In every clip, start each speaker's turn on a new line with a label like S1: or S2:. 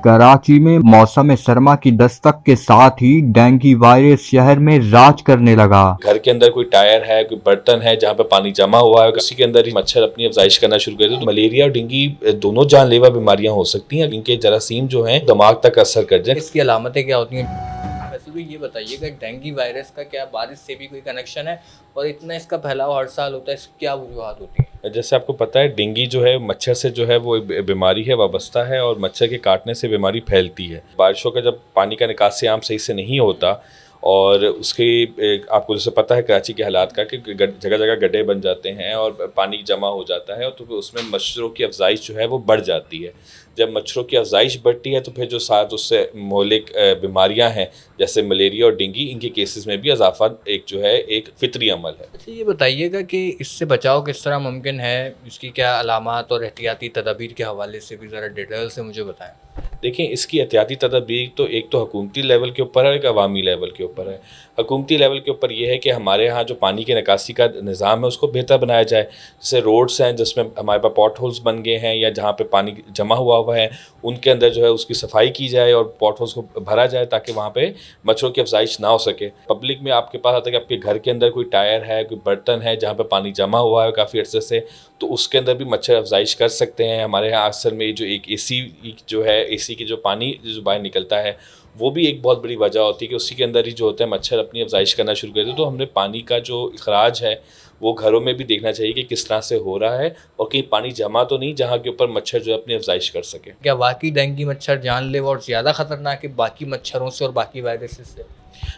S1: कराची में मौसम सरमा की दस्तक के साथ ही डेंगू वायरस शहर में राज करने लगा।
S2: घर के अंदर कोई टायर है, कोई बर्तन है जहाँ पे पानी जमा हुआ है, उसी के अंदर ही मच्छर अपनी अफजाइश करना शुरू कर दे तो मलेरिया और डेंगू दोनों जानलेवा बीमारियां हो सकती हैं। इनके जरासीम जो हैं दिमाग तक असर कर जाए।
S3: इसकी अलामतें क्या होती हैं? वैसे तो ये बताइएगा डेंगू वायरस का क्या बारिश से भी कोई कनेक्शन है, और इतना इसका फैलाव हर साल होता है, इसकी क्या वजूहत होती है?
S2: जैसे आपको पता है डेंगू जो है मच्छर से जो है वो एक बीमारी है, वाबस्ता है और मच्छर के काटने से बीमारी फैलती है। बारिशों का जब पानी का निकासी आम सही से नहीं होता और उसके आपको जैसे पता है कराची के हालात का कि जगह जगह गड्ढे बन जाते हैं और पानी जमा हो जाता है, तो उसमें मच्छरों की अफजाइश जो है वो बढ़ जाती है। जब मच्छरों की अफजाइश बढ़ती है तो फिर जो साथ उससे मोहलिक बीमारियां हैं जैसे मलेरिया और डेंगू, इनके केसेस में भी इजाफा एक जो है एक फितरी अमल है।
S3: अच्छा, ये बताइएगा कि इससे बचाव किस तरह मुमकिन है, इसकी क्या अलामात और एहतियाती तदाबीर के हवाले से भी ज़रा डिटेल से मुझे बताएं।
S2: देखें, इसकी एहतियाती तदबीर तो एक तो हुकूमती लेवल के ऊपर है, एक अवामी लेवल के ऊपर है। हुकूमती लेवल के ऊपर यह है कि हमारे यहाँ जो पानी के निकासी का निज़ाम है उसको बेहतर बनाया जाए। जैसे रोड्स हैं जिसमें हमारे पास पॉट होल्स बन गए हैं या जहाँ पे पानी जमा हुआ है उनके अंदर जो है उसकी सफाई की जाए और पॉट होल्स को भरा जाए ताकि वहाँ पे मच्छरों की अफजाइश ना हो सके। पब्लिक में आपके पास आता है कि आपके घर के अंदर कोई टायर है, कोई बर्तन है जहाँ पे पानी जमा हुआ है काफ़ी अर्से से, तो उसके अंदर भी मच्छर अफजाइश कर सकते हैं। हमारे यहाँ अक्सर में जो एक एसी जो है, एसी की जो पानी जो बाहर निकलता है वो भी एक बहुत बड़ी वजह होती है कि उसी के अंदर ही जो होता है मच्छर अपनी अफजाइश करना शुरू कर देते। तो हमने पानी का जो अखराज है वो घरों में भी देखना चाहिए कि किस तरह से हो रहा है और कहीं पानी जमा तो नहीं जहाँ के ऊपर मच्छर जो है अपनी अफजाइश कर सके।
S3: क्या वाकई डेंगू मच्छर जानलेवा और ज़्यादा ख़तरनाक है बाकी मच्छरों से और बाकी वायरसेस से?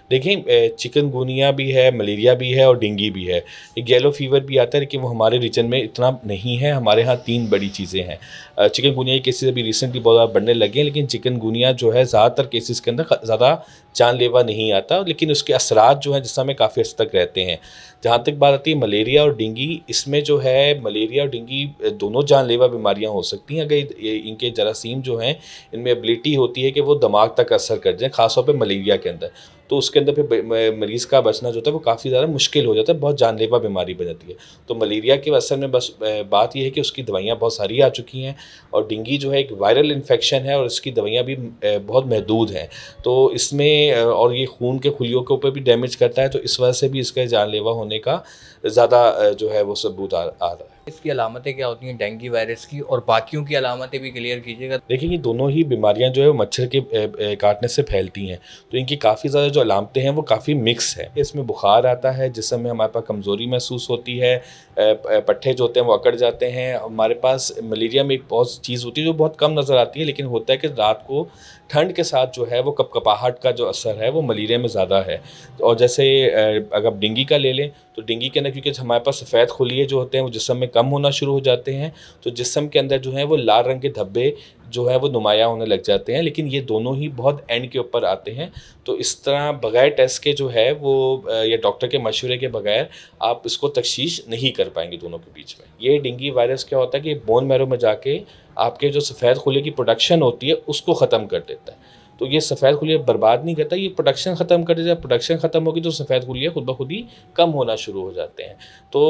S2: देखें, चिकनगुनिया भी है, मलेरिया भी है और डेंगू भी है। एक येलो फीवर भी आता है लेकिन वो हमारे रीजन में इतना नहीं है। हमारे यहाँ 3 बड़ी चीज़ें हैं। चिकनगुनिया के केसेस अभी रिसेंटली बहुत ज़्यादा बढ़ने लगे हैं, लेकिन चिकनगुनिया जो है ज़्यादातर केसेस के अंदर ज़्यादा जानलेवा नहीं आता, लेकिन उसके असरात जो हैं जिस समय काफ़ी हद तक रहते हैं। जहाँ तक बात आती है मलेरिया और डेंगू, इसमें जो है मलेरिया और डेंगू दोनों जानलेवा बीमारियाँ हो सकती हैं अगर इनके जरासीम जो हैं इनमें एबिलिटी होती है कि वो दिमाग तक असर कर जाए, ख़ासतौर पर मलेरिया के अंदर। तो उसके अंदर फिर मरीज़ का बचना जो होता है वो काफ़ी ज़्यादा मुश्किल हो जाता है, बहुत जानलेवा बीमारी बन जाती है। तो मलेरिया के असल में बस बात यह है कि उसकी दवाइयाँ बहुत सारी आ चुकी हैं और डेंगू जो है एक वायरल इन्फेक्शन है और इसकी दवाइयाँ भी बहुत महदूद हैं। तो इसमें और ये खून के खुलियों के ऊपर भी डैमेज करता है, तो इस वजह से भी इसका जानलेवा होने का ज़्यादा जो है वो सबूत आ रहा है।
S3: इसकी अलामतें क्या होती हैं डेंगू वायरस की, और बाकियों की अलामतें भी क्लियर कीजिएगा।
S2: देखिए, ये दोनों ही बीमारियां जो है वो मच्छर के काटने से फैलती हैं, तो इनकी काफ़ी ज़्यादा जो अलामतें हैं वो काफ़ी मिक्स है। इसमें बुखार आता है जिसमें में हमारे पास कमज़ोरी महसूस होती है, पट्ठे जो होते हैं वो अकड़ जाते हैं। हमारे पास मलेरिया में एक बहुत चीज़ होती है जो बहुत कम नज़र आती है, लेकिन होता है कि रात को ठंड के साथ जो है वो कपकपाहट का जो असर है वो मलेरिया में ज़्यादा है। और जैसे अगर आप डेंगू का ले लें तो डेंगू के अंदर क्योंकि हमारे पास सफ़ेद खुलिये जो होते हैं वो जिस्म में कम होना शुरू हो जाते हैं, तो जिस्म के अंदर जो है वो लाल रंग के धब्बे जो है वो नुमायाँ होने लग जाते हैं, लेकिन ये दोनों ही बहुत एंड के ऊपर आते हैं। तो इस तरह बगैर टेस्ट के जो है वो या डॉक्टर के मशवरे के बगैर आप इसको तशख़ीस नहीं कर पाएंगे दोनों के बीच में। ये डेंगू वायरस क्या होता है कि बोन मैरो में जाके आपके जो सफ़ेद खुलिये की प्रोडक्शन होती है उसको ख़त्म कर देता है। तो ये सफ़ेद खुलिये बर्बाद नहीं करता, ये प्रोडक्शन ख़त्म कर देता है। प्रोडक्शन ख़त्म होगी तो सफ़ेद खुलिये खुद ब खुद ही कम होना शुरू हो जाते हैं। तो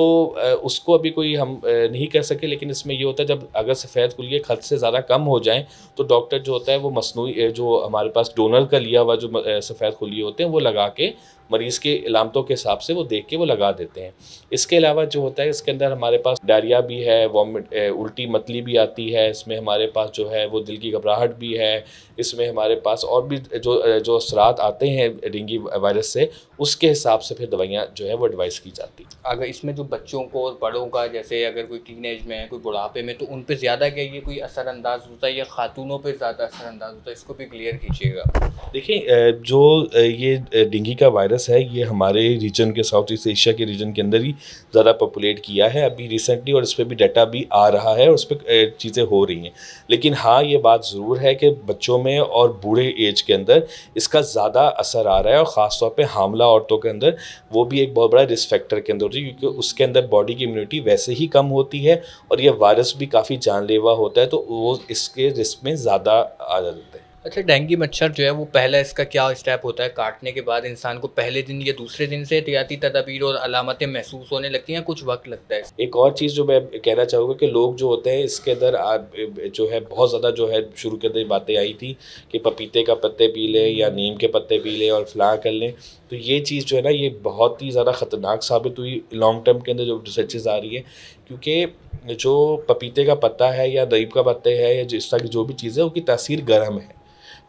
S2: उसको अभी कोई हम नहीं कह सके, लेकिन इसमें ये होता है जब अगर सफ़ेद खुलिये हद से ज़्यादा कम हो जाएँ तो डॉक्टर जो होता है वो मसनूई जो हमारे पास डोनर का लिया हुआ जो सफ़ेद खुलिये होते हैं वो लगा के मरीज़ के इलामतों के हिसाब से वो देख के वो लगा देते हैं। इसके अलावा जो होता है इसके अंदर हमारे पास डायरिया भी है, वॉमिट उल्टी मतली भी आती है, इसमें हमारे पास जो है वो दिल की घबराहट भी है, इसमें हमारे पास और भी जो असरात आते हैं डेंगू वायरस से उसके हिसाब से फिर दवाइयाँ जो है वो एडवाइस की जाती है।
S3: अगर इसमें जो बच्चों को और बड़ों का, जैसे अगर कोई टीनेज में है, कोई बुढ़ापे में, तो उन पे ज़्यादा क्या ये कोई असरअंदाज होता है या खातूनों पे ज़्यादा असरअंदाज होता है, इसको भी क्लियर कीजिएगा।
S2: देखिए, जो ये डेंगू का वायरस है ये हमारे रीजन के साउथ ईस्ट एशिया के रीजन के अंदर ही ज़्यादा पॉपुलेट किया है अभी रिसेंटली, और इस पर भी डाटा भी आ रहा है और उस पर चीज़ें हो रही हैं। लेकिन हाँ, ये बात ज़रूर है कि बच्चों में और बूढ़े एज के अंदर इसका ज़्यादा असर आ रहा है, और ख़ास तौर पे हामला औरतों के अंदर वो भी एक बहुत बड़ा रिस्क फैक्टर के अंदर होती है, क्योंकि उसके अंदर बॉडी की इम्यूनिटी वैसे ही कम होती है और यह वायरस भी काफ़ी जानलेवा होता है, तो वो इसके रिस्क में ज़्यादा आ जाते हैं।
S3: अच्छा, डेंगू मच्छर जो है वो पहला इसका क्या स्टेप होता है? काटने के बाद इंसान को पहले दिन या दूसरे दिन से एहतियाती तदाबीर और अलामतें महसूस होने लगती हैं, कुछ वक़्त लगता है?
S2: एक और चीज़ जो मैं कहना चाहूँगा कि लोग जो होते हैं इसके अंदर जो है बहुत ज़्यादा जो है शुरू के अंदर बातें आई थी कि पपीते का पत्ते पी लें या नीम के पत्ते पी लें और फलां कर लें। तो ये चीज़ जो है ना ये बहुत ही ज़्यादा ख़तरनाक साबित हुई लॉन्ग टर्म के अंदर जो रिसर्चेज़ आ रही है, क्योंकि जो पपीते का पत्ता है या नीम का पत्ते है या जिस तरह की जो भी चीज़ है उसकी तासीर गर्म है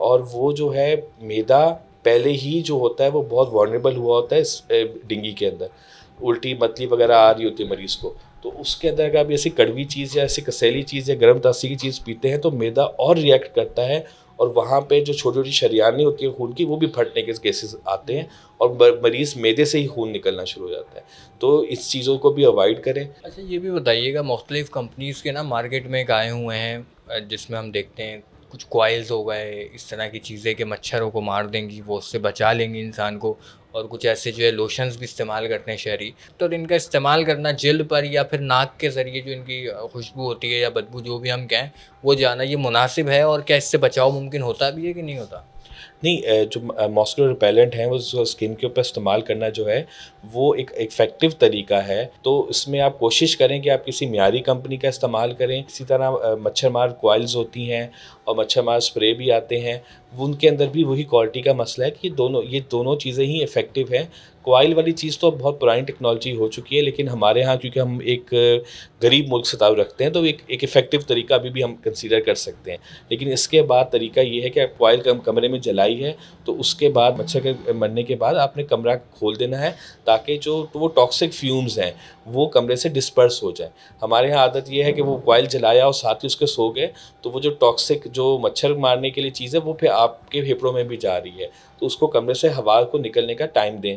S2: और वो जो है मैदा पहले ही जो होता है वो बहुत वल्नरेबल हुआ होता है इस डेंगू के अंदर, उल्टी मतली वगैरह आ रही होती है मरीज़ को। तो उसके अंदर अगर आप ऐसी कड़वी चीज़ या ऐसी कसैली चीज़ या गर्म तासीर की चीज़ पीते हैं तो मैदा और रिएक्ट करता है और वहाँ पे जो छोटी छोटी शरियानें होती हैं खून की वो भी फटने के केसेस आते हैं और मरीज़ मैदे से ही खून निकलना शुरू हो जाता है। तो इस चीज़ों को भी अवॉइड करें।
S3: अच्छा, ये भी बताइएगा, मुख्तलिफ़ कंपनीज़ के ना मार्केट में एक आए हुए हैं जिसमें हम देखते हैं कुछ कॉइल्स हो गए, इस तरह की चीज़ें कि मच्छरों को मार देंगी, वो उससे बचा लेंगी इंसान को, और कुछ ऐसे जो है लोशंस भी इस्तेमाल करते हैं शहरी। तो इनका इस्तेमाल करना जिल्द पर या फिर नाक के ज़रिए जो इनकी खुशबू होती है या बदबू जो भी हम कहें, वो जाना ये मुनासिब है और क्या इससे बचाव मुमकिन होता भी है कि नहीं होता?
S2: नहीं, जो मॉस्किटो रिपेलेंट हैं वो जो स्किन के ऊपर इस्तेमाल करना जो है वो एक इफ़ेक्टिव तरीका है। तो इसमें आप कोशिश करें कि आप किसी मियारी कंपनी का इस्तेमाल करें। इसी तरह मच्छर मार कॉइल्स होती हैं और मच्छर मार स्प्रे भी आते हैं, उनके अंदर भी वही क्वालिटी का मसला है कि ये दोनों चीज़ें ही इफ़ेक्टिव हैं। कॉइल वाली चीज़ तो अब बहुत पुरानी टेक्नोलॉजी हो चुकी है, लेकिन हमारे यहाँ क्योंकि हम एक गरीब मुल्क से ताल्लुक़ रखते हैं तो एक इफ़ेक्टिव तरीका अभी भी हम कंसीडर कर सकते हैं। लेकिन इसके बाद तरीका ये है कि आप कॉइल कमरे में जलाई है तो उसके बाद मच्छर के मरने के बाद आपने कमरा खोल देना है ताकि जो तो वो टॉक्सिक फ्यूम्स हैं वो कमरे से डिस्पर्स हो जाए। हमारे यहाँ आदत ये है कि वो कॉइल जलाया और साथ ही उसके सो गए, तो वो जो टॉक्सिक जो मच्छर मारने के लिए चीज़ है वो फिर आपके फेफड़ों में भी जा रही है, तो उसको कमरे से हवा को निकलने का टाइम दें।